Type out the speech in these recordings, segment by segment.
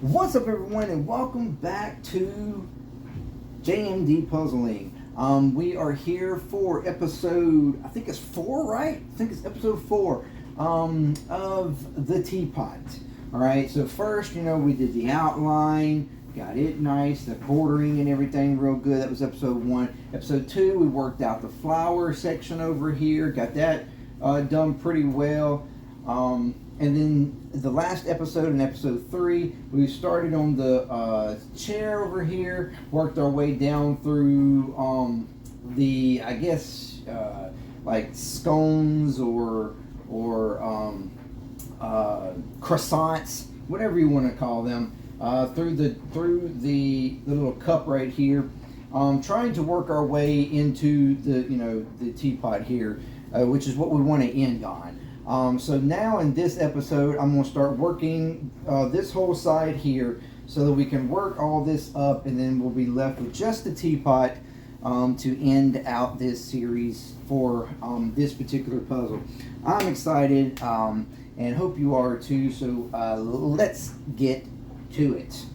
What's up, everyone, and welcome back to JMD Puzzling. We are here for episode, I think it's 4, right? I think it's episode 4 of the Teapot. All right, so first, we did the outline, got it nice, the bordering and everything real good. That was episode 1. Episode 2, we worked out the flower section over here, got that done pretty well. And then the last episode, in episode 3, we started on the chair over here, worked our way down through the, I guess, like scones or croissants, whatever you want to call them, through the little cup right here, trying to work our way into the teapot here, which is what we want to end on. So now in this episode, I'm going to start working this whole side here so that we can work all this up, and then we'll be left with just the teapot to end out this series for this particular puzzle. I'm excited and hope you are too, so let's get to it.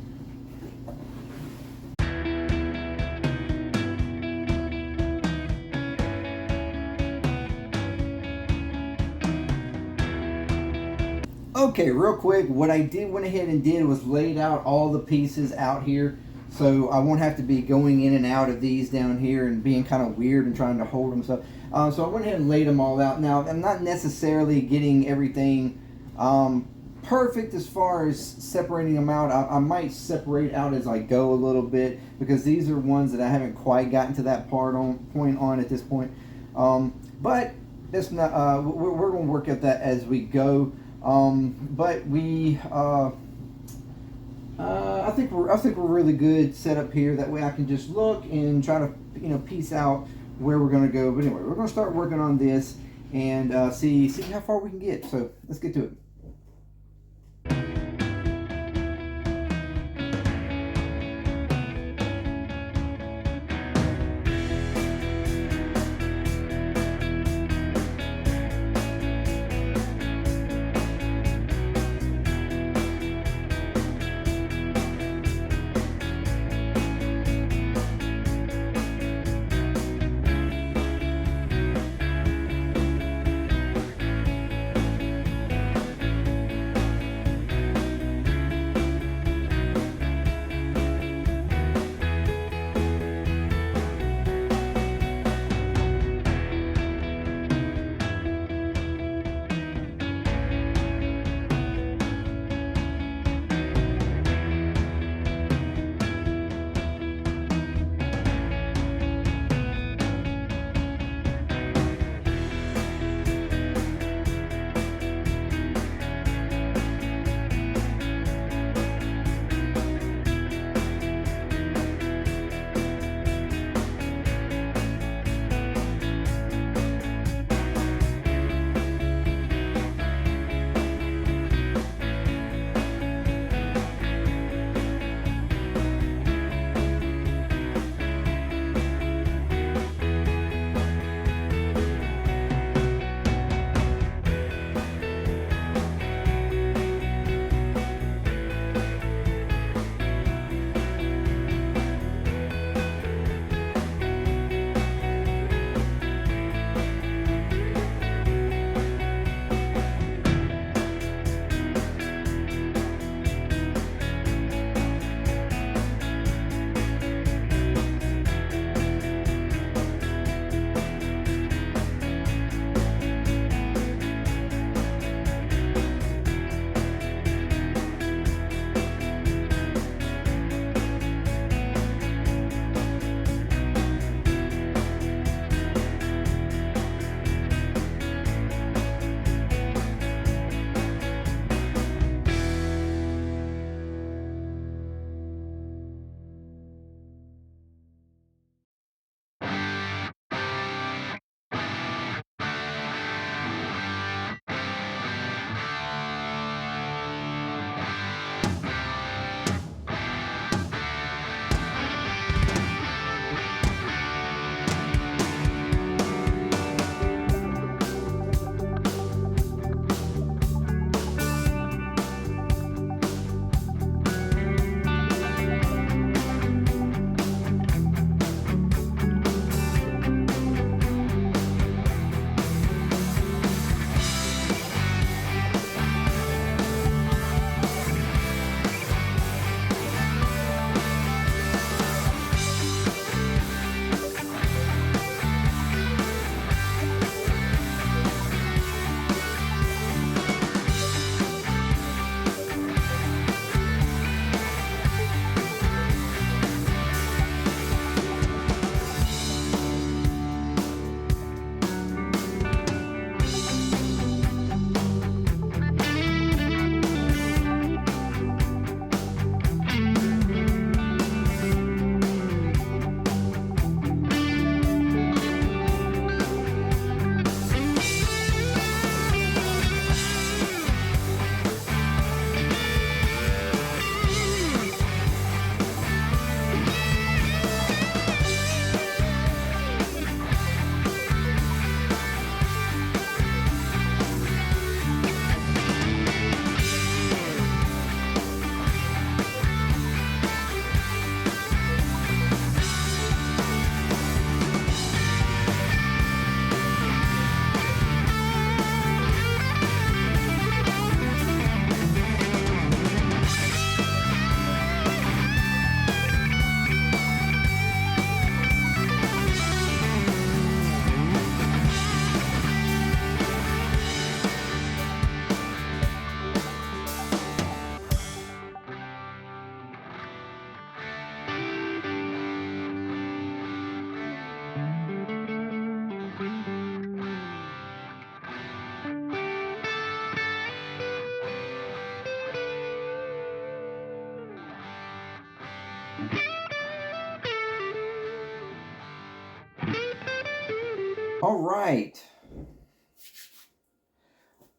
Okay, real quick, what I went ahead and did was laid out all the pieces out here, so I won't have to be going in and out of these down here and being kind of weird and trying to hold them. So I went ahead and laid them all out. Now, I'm not necessarily getting everything perfect as far as separating them out. I might separate out as I go a little bit, because these are ones that I haven't quite gotten to that point on at this point. But that's not. We're going to work at that as we go. But we, I think we're really good set up here. That way I can just look and try to, piece out where we're going to go. But anyway, we're going to start working on this and see how far we can get. So let's get to it.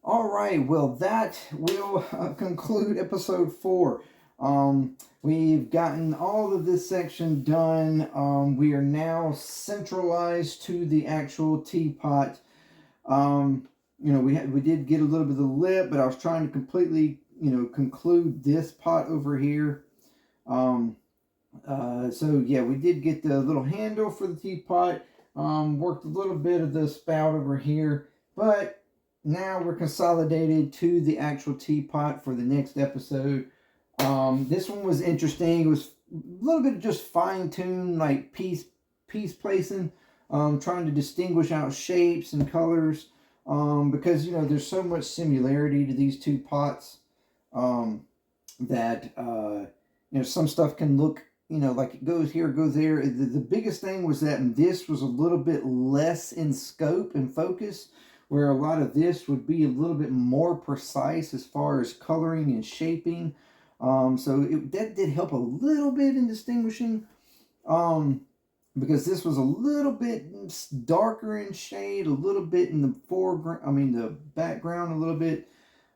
All right, well, that will conclude episode 4. We've gotten all of this section done. We are now centralized to the actual teapot. We did get a little bit of the lip, but I was trying to completely, conclude this pot over here. So yeah, we did get the little handle for the teapot. Worked a little bit of the spout over here, but now we're consolidated to the actual teapot for the next episode. This one was interesting. It was a little bit of just fine-tuned, like piece placing, trying to distinguish out shapes and colors, because there's so much similarity to these two pots, that some stuff can look like it goes here, it goes there. The biggest thing was that this was a little bit less in scope and focus, where a lot of this would be a little bit more precise as far as coloring and shaping. So that did help a little bit in distinguishing, because this was a little bit darker in shade, a little bit in the foreground, the background a little bit.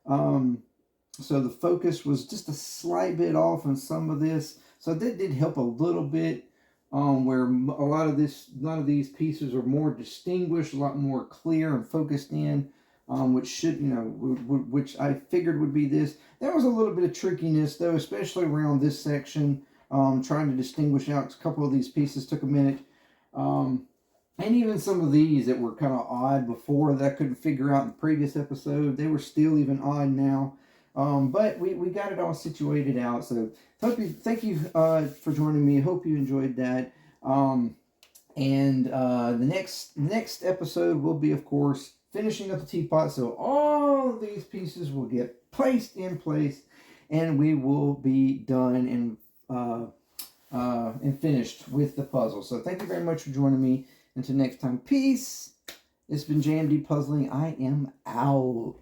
So the focus was just a slight bit off on some of this. So that did help a little bit, where a lot of these pieces are more distinguished, a lot more clear and focused in, which I figured would be this. There was a little bit of trickiness though, especially around this section, trying to distinguish out a couple of these pieces took a minute. And even some of these that were kind of odd before that I couldn't figure out in the previous episode, they were still even odd now. But we got it all situated out. So thank you for joining me. Hope you enjoyed that. And the next episode will be, of course, finishing up the teapot. So all of these pieces will get placed in place, and we will be done and finished with the puzzle. So thank you very much for joining me. Until next time, peace. It's been JMD Puzzling. I am out.